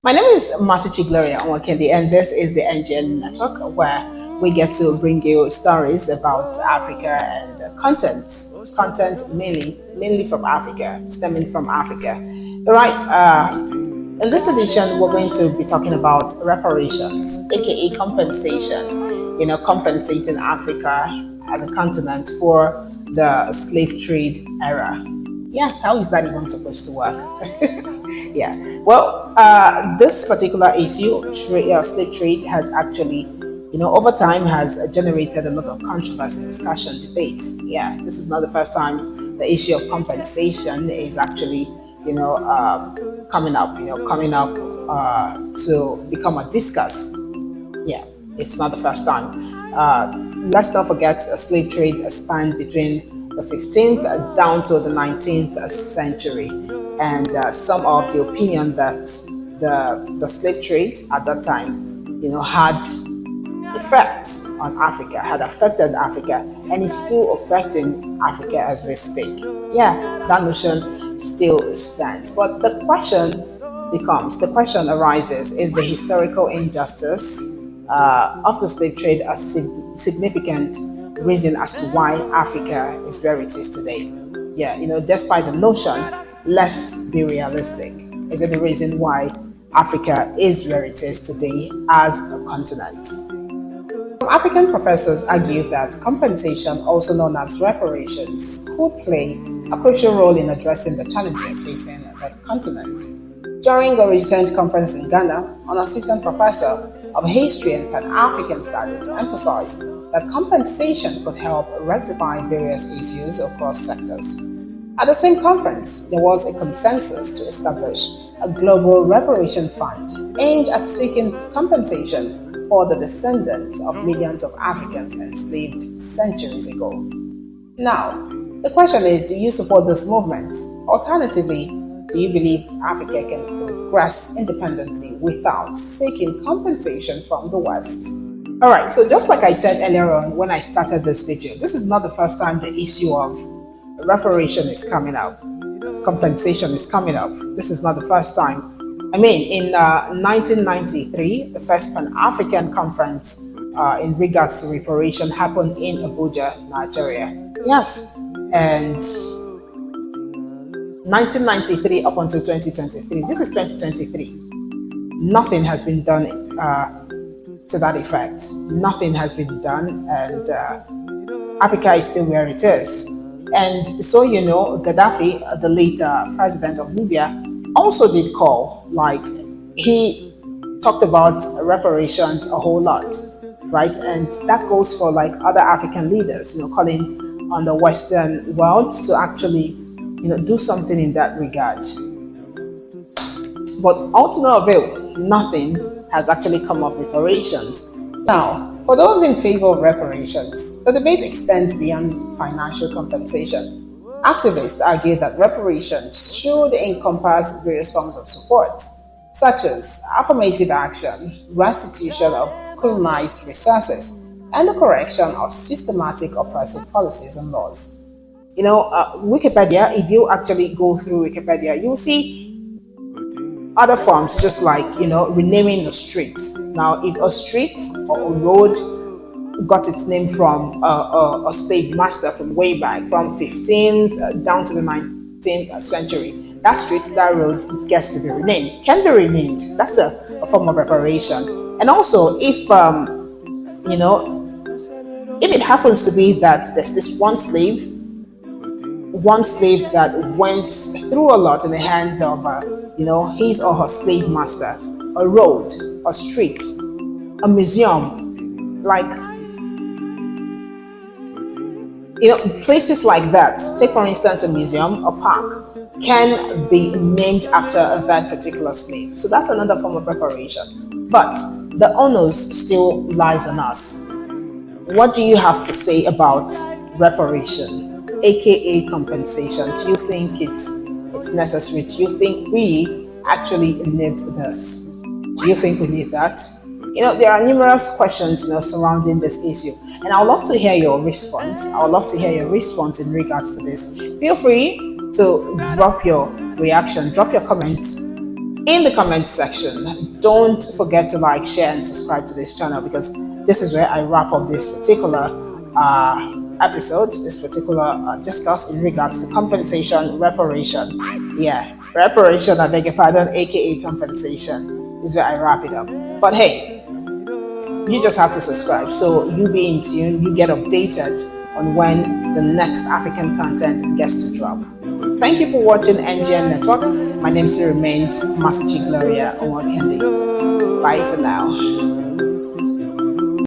My name is Masichi Gloria Onwakende, and this is the NGN Network where we get to bring you stories about Africa and content mainly from Africa, stemming from Africa. All right. In this edition, we're going to be talking about reparations, aka compensation. Compensating Africa as a continent for the slave trade era. Yes, how is that even supposed to work? Yeah. Well, this particular issue, slave trade, has actually, over time has generated a lot of controversy, discussion, debates. Yeah, this is not the first time the issue of compensation is actually, coming up to become a discuss. Yeah, it's not the first time. Let's not forget slave trade spanned between the 15th down to the 19th century. And some of the opinion that the slave trade at that time, had effects on Africa, had affected Africa, and is still affecting Africa as we speak. Yeah, that notion still stands. But the question arises, is the historical injustice of the slave trade a significant reason as to why Africa is where it is today? Yeah, despite the notion, let's be realistic. Is it the reason why Africa is where it is today as a continent? Some African professors argue that compensation, also known as reparations, could play a crucial role in addressing the challenges facing the continent. During a recent conference in Ghana, an assistant professor of history and Pan-African studies emphasized that compensation could help rectify various issues across sectors. At the same conference, there was a consensus to establish a global reparation fund aimed at seeking compensation for the descendants of millions of Africans enslaved centuries ago. Now, the question is, do you support this movement? Alternatively, do you believe Africa can progress independently without seeking compensation from the West? Alright, so just like I said earlier on when I started this video, this is not the first time the issue of reparation is coming up. Compensation is coming up. This is not the first time. I mean, in 1993, the first Pan-African conference in regards to reparation happened in Abuja, Nigeria. Yes, and 1993 up until 2023. This is 2023. Nothing has been done to that effect. Nothing has been done, and Africa is still where it is. And so, Gaddafi, the late president of Libya, also did call, like, he talked about reparations a whole lot, right? And that goes for like other African leaders, calling on the Western world to actually, do something in that regard. But all to no avail, nothing has actually come of reparations. Now, for those in favor of reparations, the debate extends beyond financial compensation. Activists argue that reparations should encompass various forms of support, such as affirmative action, restitution of colonized resources, and the correction of systematic oppressive policies and laws. Wikipedia, if you actually go through Wikipedia, you'll see other forms, just like, renaming the streets. Now, if a street or a road got its name from a slave master from way back, from 15th down to the 19th century, that street, that road gets to be renamed, can be renamed. That's a form of reparation. And also, if it happens to be that there's this one slave that went through a lot in the hand of his or her slave master, a road, a street, a museum, like, places like that. Take for instance a museum, a park, can be named after that particular slave. So that's another form of reparation. But the onus still lies on us. What do you have to say about reparation, aka compensation? Do you think it's necessary? Do you think we actually need this? Do you think we need that? There are numerous questions, surrounding this issue, and I would love to hear your response. I would love to hear your response in regards to this. Feel free to drop your reaction, drop your comment in the comment section. Don't forget to like, share, and subscribe to this channel, because this is where I wrap up this particular episode, this particular discuss in regards to compensation, reparation. Yeah, reparation, I beg your pardon, aka compensation, is where I wrap it up. But hey, you just have to subscribe so you be in tune, you get updated on when the next African content gets to drop. Thank you for watching NGN Network. My name still remains Masachi Gloria Onwakende. Bye for now.